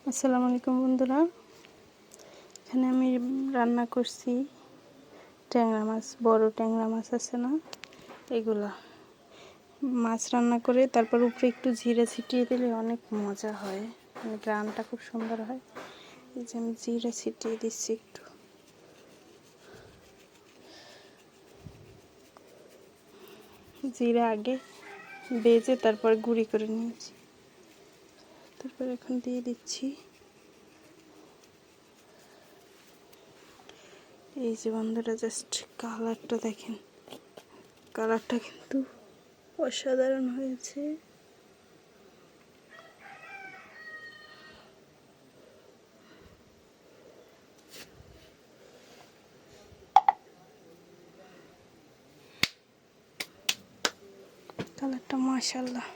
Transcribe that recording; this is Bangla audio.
আসসালামু আলাইকুম বন্ধুরা, এখানে আমি রান্না করছি ট্যাংরা মাছ। বড় ট্যাংরা মাছ আছে না, এগুলা মাছ রান্না করে তারপর উপরে একটু জিরা ছিটিয়ে দিলে অনেক মজা হয়, গ্রানটা খুব সুন্দর হয়। এই যে আমি জিরা ছিটিয়ে দিচ্ছি একটু। জিরা আগে ভেজে তারপর গুঁড়ি করে নিয়েছি, তারপর এখন দিয়ে দিচ্ছি। এই যে বন্ধুরা, জাস্ট কালারটা দেখেন, কালারটা কিন্তু অসাধারণ হয়েছে। কালারটা মাশাআল্লাহ।